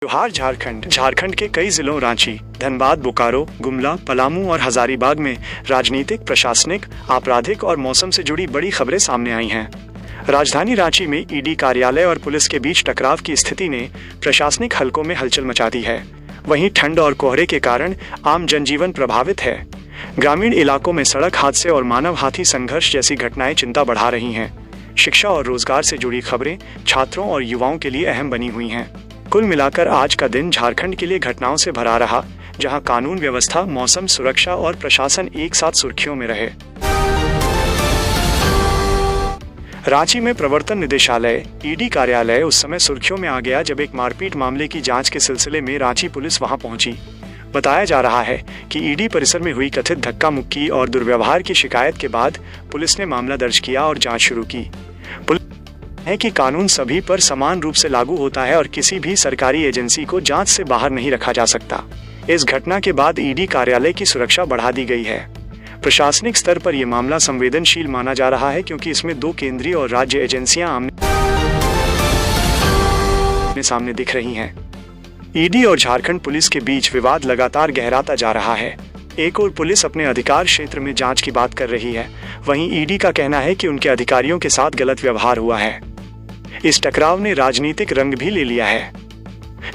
त्योहार झारखंड के कई जिलों रांची, धनबाद, बोकारो, गुमला, पलामू और हजारीबाग में राजनीतिक, प्रशासनिक, आपराधिक और मौसम से जुड़ी बड़ी खबरें सामने आई हैं। राजधानी रांची में ईडी कार्यालय और पुलिस के बीच टकराव की स्थिति ने प्रशासनिक हलकों में हलचल मचा दी है। वहीं ठंड और कोहरे के कारण आम जनजीवन प्रभावित है। ग्रामीण इलाकों में सड़क हादसे और मानव हाथी संघर्ष जैसी घटनाएं चिंता बढ़ा रही हैं। शिक्षा और रोजगार से जुड़ी खबरें छात्रों और युवाओं के लिए अहम बनी हुई हैं। कुल मिलाकर आज का दिन झारखंड के लिए घटनाओं से भरा रहा, जहां कानून व्यवस्था, मौसम, सुरक्षा और प्रशासन एक साथ सुर्खियों में रहे। रांची में प्रवर्तन निदेशालय ईडी कार्यालय उस समय सुर्खियों में आ गया जब एक मारपीट मामले की जांच के सिलसिले में रांची पुलिस वहां पहुंची। बताया जा रहा है कि ईडी परिसर में हुई कथित धक्का मुक्की और दुर्व्यवहार की शिकायत के बाद पुलिस ने मामला दर्ज किया और जांच शुरू की। पुलिस है कि कानून सभी पर समान रूप से लागू होता है और किसी भी सरकारी एजेंसी को जांच से बाहर नहीं रखा जा सकता। इस घटना के बाद ईडी कार्यालय की सुरक्षा बढ़ा दी गई है। प्रशासनिक स्तर पर यह मामला संवेदनशील माना जा रहा है क्योंकि इसमें दो केंद्रीय और राज्य एजेंसियां आमने सामने दिख रही हैं। ईडी और झारखंड पुलिस के बीच विवाद लगातार गहराता जा रहा है। एक ओर पुलिस अपने अधिकार क्षेत्र में जांच की बात कर रही है, वहीं ईडी का कहना है कि उनके अधिकारियों के साथ गलत व्यवहार हुआ है। इस टकराव ने राजनीतिक रंग भी ले लिया है।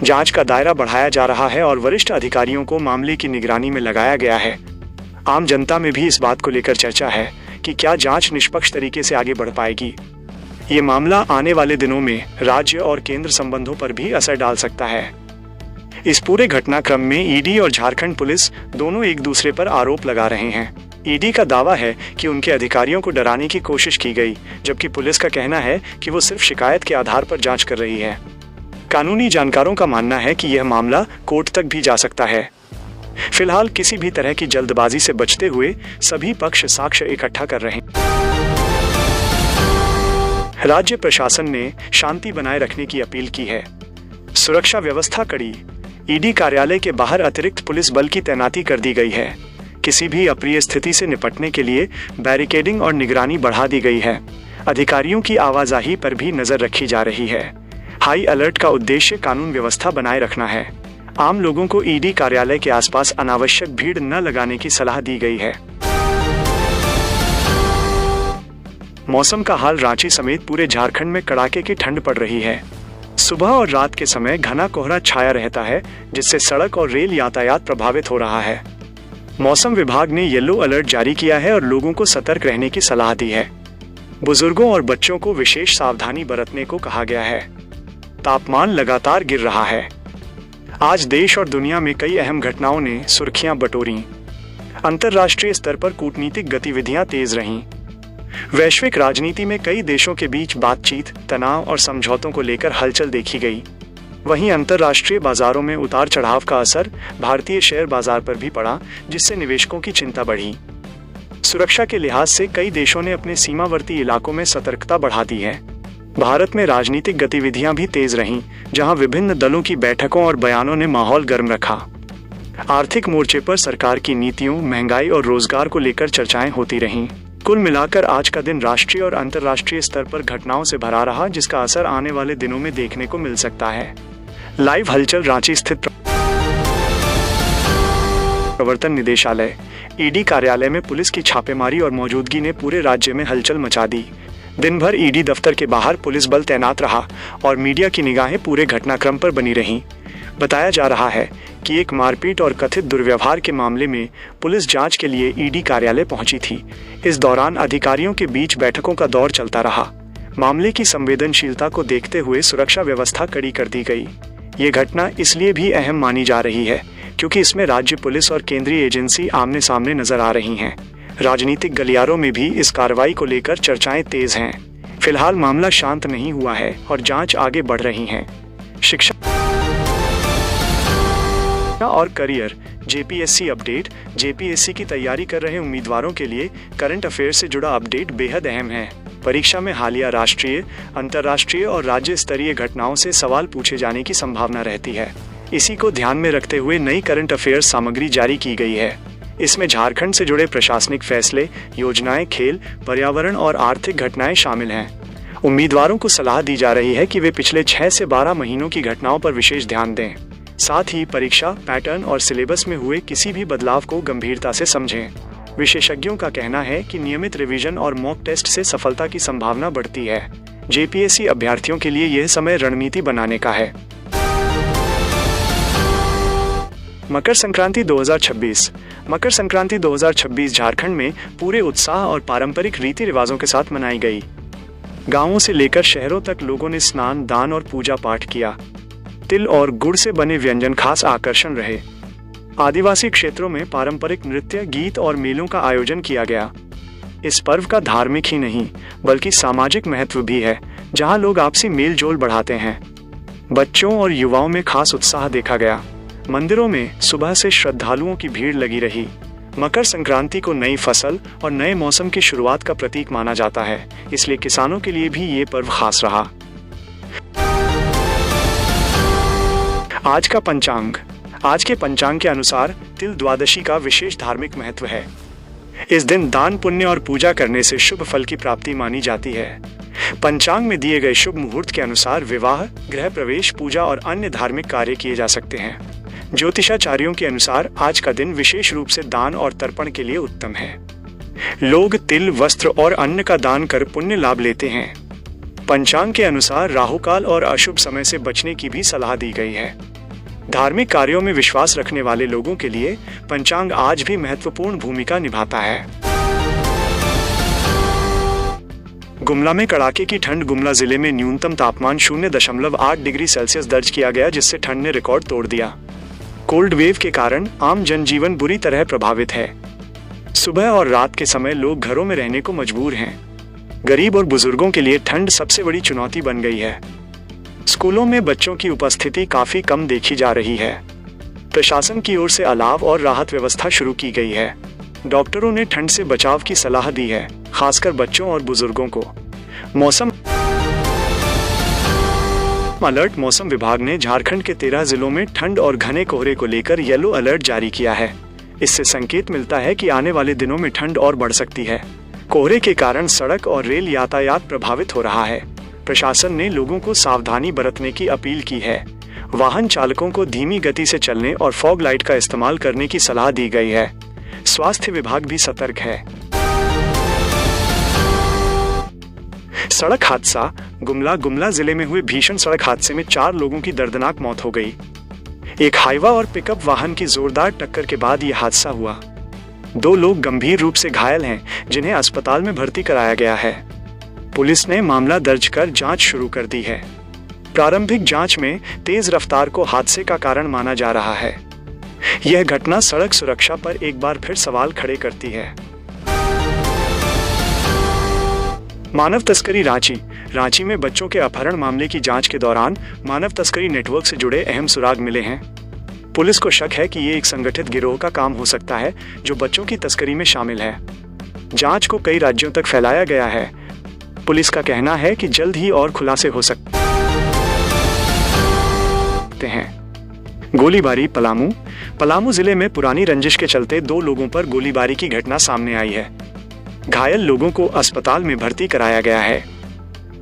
जांच का दायरा बढ़ाया जा रहा है और वरिष्ठ अधिकारियों को मामले की निगरानी में लगाया गया है। आम जनता में भी इस बात को लेकर चर्चा है कि क्या जांच निष्पक्ष तरीके से आगे बढ़ पाएगी। ये मामला आने वाले दिनों में राज्य और केंद्र संबंधों पर भी असर डाल सकता है। इस पूरे घटनाक्रम में ईडी और झारखंड पुलिस दोनों एक दूसरे पर आरोप लगा रहे हैं। ईडी का दावा है कि उनके अधिकारियों को डराने की कोशिश की गई, जबकि पुलिस का कहना है कि वो सिर्फ शिकायत के आधार पर जांच कर रही है। कानूनी जानकारों का मानना है कि यह मामला कोर्ट तक भी जा सकता है। फिलहाल किसी भी तरह की जल्दबाजी से बचते हुए सभी पक्ष साक्ष्य इकट्ठा कर रहे हैं। राज्य प्रशासन ने शांति बनाए रखने की अपील की है। सुरक्षा व्यवस्था कड़ी। ईडी कार्यालय के बाहर अतिरिक्त पुलिस बल की तैनाती कर दी गई है। किसी भी अप्रिय स्थिति से निपटने के लिए बैरिकेडिंग और निगरानी बढ़ा दी गई है। अधिकारियों की आवाजाही पर भी नजर रखी जा रही है। हाई अलर्ट का उद्देश्य कानून व्यवस्था बनाए रखना है। आम लोगों को ईडी कार्यालय के आसपास अनावश्यक भीड़ न लगाने की सलाह दी गई है। मौसम का हाल। रांची समेत पूरे झारखंड में कड़ाके की ठंड पड़ रही है। सुबह और रात के समय घना कोहरा छाया रहता है, जिससे सड़क और रेल यातायात प्रभावित हो रहा है। मौसम विभाग ने येलो अलर्ट जारी किया है और लोगों को सतर्क रहने की सलाह दी है। बुजुर्गों और बच्चों को विशेष सावधानी बरतने को कहा गया है। तापमान लगातार गिर रहा है। आज देश और दुनिया में कई अहम घटनाओं ने सुर्खियां बटोरी। अंतर्राष्ट्रीय स्तर पर कूटनीतिक गतिविधियां तेज रहीं। वैश्विक राजनीति में कई देशों के बीच बातचीत, तनाव और समझौतों को लेकर हलचल देखी गई। वहीं अंतर्राष्ट्रीय बाजारों में उतार चढ़ाव का असर भारतीय शेयर बाजार पर भी पड़ा, जिससे निवेशकों की चिंता बढ़ी। सुरक्षा के लिहाज से कई देशों ने अपने सीमावर्ती इलाकों में सतर्कता बढ़ा दी है। भारत में राजनीतिक गतिविधियां भी तेज रहीं, जहां विभिन्न दलों की बैठकों और बयानों ने माहौल गर्म रखा। आर्थिक मोर्चे पर सरकार की नीतियों, महंगाई और रोजगार को लेकर चर्चाएं होती रहीं। कुल मिलाकर आज का दिन राष्ट्रीय और अंतर्राष्ट्रीय स्तर पर घटनाओं से भरा रहा, जिसका असर आने वाले दिनों में देखने को मिल सकता है। लाइव हलचल। रांची स्थित प्रवर्तन निदेशालय ईडी कार्यालय में पुलिस की छापेमारी और मौजूदगी ने पूरे राज्य में हलचल मचा दी। दिन भर ईडी दफ्तर के बाहर पुलिस बल तैनात रहा और मीडिया की निगाहें पूरे घटनाक्रम पर बनी रहीं। बताया जा रहा है कि एक मारपीट और कथित दुर्व्यवहार के मामले में पुलिस जांच के लिए ईडी कार्यालय पहुंची थी। इस दौरान अधिकारियों के बीच बैठकों का दौर चलता रहा। मामले की संवेदनशीलता को देखते हुए सुरक्षा व्यवस्था कड़ी कर दी गई। ये घटना इसलिए भी अहम मानी जा रही है क्योंकि इसमें राज्य पुलिस और केंद्रीय एजेंसी आमने सामने नजर आ रही हैं। राजनीतिक गलियारों में भी इस कार्रवाई को लेकर चर्चाएं तेज हैं। फिलहाल मामला शांत नहीं हुआ है और जांच आगे बढ़ रही है। शिक्षा और करियर। JPSC update. जेपीएससी की तैयारी कर रहे उम्मीदवारों के लिए करंट अफेयर से जुड़ा अपडेट बेहद अहम है। परीक्षा में हालिया राष्ट्रीय, अंतर्राष्ट्रीय और राज्य स्तरीय घटनाओं से सवाल पूछे जाने की संभावना रहती है। इसी को ध्यान में रखते हुए नई करंट अफेयर्स सामग्री जारी की गई है। इसमें झारखंड से जुड़े प्रशासनिक फैसले, योजनाएं, खेल, पर्यावरण और आर्थिक घटनाएं शामिल हैं। उम्मीदवारों को सलाह दी जा रही है कि वे पिछले 6 से 12 महीनों की घटनाओं पर विशेष ध्यान दें। साथ ही परीक्षा पैटर्न और सिलेबस में हुए किसी भी बदलाव को गंभीरता से समझें। विशेषज्ञों का कहना है कि नियमित रिवीजन और मॉक टेस्ट से सफलता की संभावना बढ़ती है। जेपीएससी अभ्यर्थियों के लिए यह समय रणनीति बनाने का है। मकर संक्रांति 2026। मकर संक्रांति 2026 झारखंड में पूरे उत्साह और पारंपरिक रीति रिवाजों के साथ मनाई गई। गांवों से लेकर शहरों तक लोगों ने स्नान, दान और पूजा पाठ किया। तिल और गुड़ से बने व्यंजन खास आकर्षण रहे। आदिवासी क्षेत्रों में पारंपरिक नृत्य, गीत और मेलों का आयोजन किया गया। इस पर्व का धार्मिक ही नहीं बल्कि सामाजिक महत्व भी है, जहां लोग आपसी मेल जोल बढ़ाते हैं। बच्चों और युवाओं में खास उत्साह देखा गया। मंदिरों में सुबह से श्रद्धालुओं की भीड़ लगी रही। मकर संक्रांति को नई फसल और नए मौसम की शुरुआत का प्रतीक माना जाता है, इसलिए किसानों के लिए भी ये पर्व खास रहा। आज का पंचांग। आज के पंचांग के अनुसार तिल द्वादशी का विशेष धार्मिक महत्व है। इस दिन दान, पुण्य और पूजा करने से शुभ फल की प्राप्ति मानी जाती है। पंचांग में दिए गए शुभ मुहूर्त के अनुसार विवाह, गृह प्रवेश, पूजा और अन्य धार्मिक कार्य किए जा सकते हैं। ज्योतिषाचार्यों के अनुसार आज का दिन विशेष रूप से दान और तर्पण के लिए उत्तम है। लोग तिल, वस्त्र और अन्न का दान कर पुण्य लाभ लेते हैं। पंचांग के अनुसार राहुकाल और अशुभ समय से बचने की भी सलाह दी गई है। धार्मिक कार्यों में विश्वास रखने वाले लोगों के लिए पंचांग आज भी महत्वपूर्ण भूमिका निभाता है। गुमला में कड़ाके की ठंड। गुमला जिले में न्यूनतम तापमान 0.8 डिग्री सेल्सियस दर्ज किया गया, जिससे ठंड ने रिकॉर्ड तोड़ दिया। कोल्ड वेव के कारण आम जनजीवन बुरी तरह प्रभावित है। सुबह और रात के समय लोग घरों में रहने को मजबूर हैं। गरीब और बुजुर्गों के लिए ठंड सबसे बड़ी चुनौती बन गई है। स्कूलों में बच्चों की उपस्थिति काफी कम देखी जा रही है। प्रशासन की ओर से अलाव और राहत व्यवस्था शुरू की गई है। डॉक्टरों ने ठंड से बचाव की सलाह दी है, खासकर बच्चों और बुजुर्गों को। मौसम अलर्ट। मौसम विभाग ने झारखंड के 13 जिलों में ठंड और घने कोहरे को लेकर येलो अलर्ट जारी किया है। इससे संकेत मिलता है कि आने वाले दिनों में ठंड और बढ़ सकती है। कोहरे के कारण सड़क और रेल यातायात प्रभावित हो रहा है। प्रशासन ने लोगों को सावधानी बरतने की अपील की है। वाहन चालकों को धीमी गति से चलने और फॉग लाइट का इस्तेमाल करने की सलाह दी गई है। स्वास्थ्य विभाग भी सतर्क है। सड़क हादसा। गुमला जिले में हुए भीषण सड़क हादसे में 4 लोगों की दर्दनाक मौत हो गई। एक हाईवा और पिकअप वाहन की जोरदार टक्कर के बाद यह हादसा हुआ। 2 लोग गंभीर रूप से घायल हैं, जिन्हें अस्पताल में भर्ती कराया गया है। पुलिस ने मामला दर्ज कर जांच शुरू कर दी है। प्रारंभिक जांच में तेज रफ्तार को हादसे का कारण माना जा रहा है। यह घटना सड़क सुरक्षा पर एक बार फिर सवाल खड़े करती है। मानव तस्करी। रांची में बच्चों के अपहरण मामले की जांच के दौरान मानव तस्करी नेटवर्क से जुड़े अहम सुराग मिले हैं। पुलिस को शक है कि ये एक संगठित गिरोह का काम हो सकता है, जो बच्चों की तस्करी में शामिल है। जांच को कई राज्यों तक फैलाया गया है। पुलिस का कहना है कि जल्द ही और खुलासे हो सकते हैं। गोलीबारी। पलामू जिले में पुरानी रंजिश के चलते 2 लोगों पर गोलीबारी की घटना सामने आई है। घायल लोगों को अस्पताल में भर्ती कराया गया है।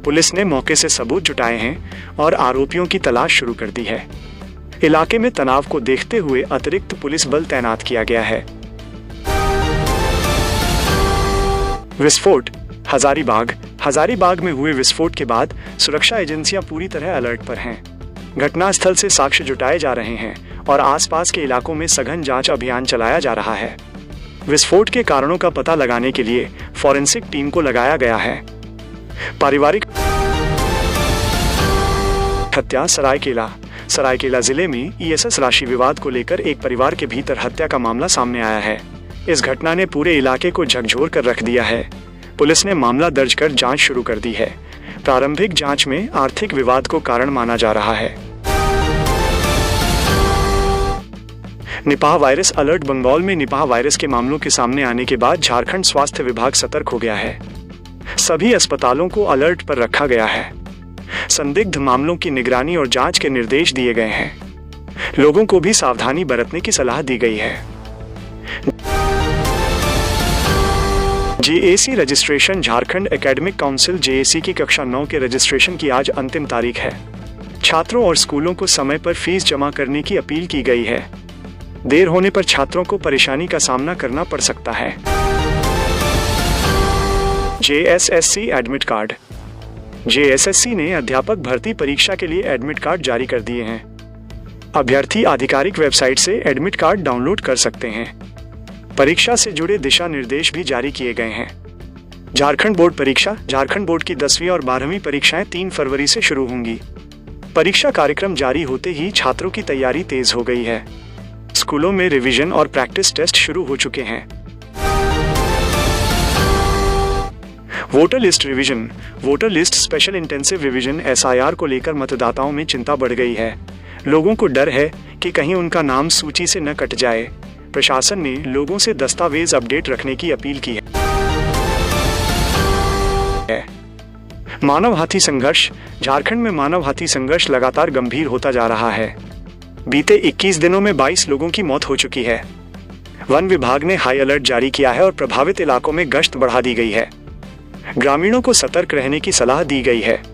पुलिस ने मौके से सबूत जुटाए हैं और आरोपियों की तलाश शुरू कर दी है। इलाके में तनाव को देखते हुए अतिरिक्त पुलिस बल तैनात किया गया है। विस्फोट। हजारीबाग में हुए विस्फोट के बाद सुरक्षा एजेंसियां पूरी तरह अलर्ट पर हैं। घटनास्थल से साक्ष्य जुटाए जा रहे हैं और आसपास के इलाकों में सघन जांच अभियान चलाया जा रहा है। विस्फोट के कारणों का पता लगाने के लिए फॉरेंसिक टीम को लगाया गया है। पारिवारिक हत्या। सरायकेला जिले में ईएसएस राशि विवाद को लेकर एक परिवार के भीतर हत्या का मामला सामने आया है। इस घटना ने पूरे इलाके को झकझोर कर रख दिया है। पुलिस ने मामला दर्ज कर जांच शुरू कर दी है। प्रारंभिक जांच में आर्थिक विवाद को कारण माना जा रहा है। Nipah virus alert. बंगाल में निपाह वायरस के मामलों के सामने आने के बाद झारखंड स्वास्थ्य विभाग सतर्क हो गया है। सभी अस्पतालों को अलर्ट पर रखा गया है। संदिग्ध मामलों की निगरानी और जांच के निर्देश दिए गए हैं। लोगों को भी सावधानी बरतने की सलाह दी गई है। JAC registration. Jharkhand academic council JAC की कक्षा 9 के रजिस्ट्रेशन की आज अंतिम तारीख है। छात्रों और स्कूलों को समय पर फीस जमा करने की अपील की गई है। देर होने पर छात्रों को परेशानी का सामना करना पड़ सकता है। JSSC admit card. जेएसएससी ने अध्यापक भर्ती परीक्षा के लिए एडमिट कार्ड जारी कर दिए हैं। अभ्यर्थी आधिकारिक वेबसाइट से एडमिट कार्ड डाउनलोड कर सकते हैं। परीक्षा से जुड़े दिशा निर्देश भी जारी किए गए हैं। झारखंड बोर्ड परीक्षा। झारखंड बोर्ड की 10वीं और 12वीं परीक्षाएं 3 फरवरी से शुरू होंगी। परीक्षा कार्यक्रम जारी होते ही छात्रों की तैयारी तेज हो गई है। स्कूलों में रिवीजन और प्रैक्टिस टेस्ट शुरू हो चुके हैं। Voter list revision. Voter list special intensive revision SIR को लेकर मतदाताओं में चिंता बढ़ गई है। लोगों को डर है कि कहीं उनका नाम सूची से न कट जाए। प्रशासन ने लोगों से दस्तावेज अपडेट रखने की अपील की है। मानव हाथी संघर्ष। झारखंड में मानव हाथी संघर्ष लगातार गंभीर होता जा रहा है। बीते 21 दिनों में 22 लोगों की मौत हो चुकी है। वन विभाग ने हाई अलर्ट जारी किया है और प्रभावित इलाकों में गश्त बढ़ा दी गई है। ग्रामीणों को सतर्क रहने की सलाह दी गई है।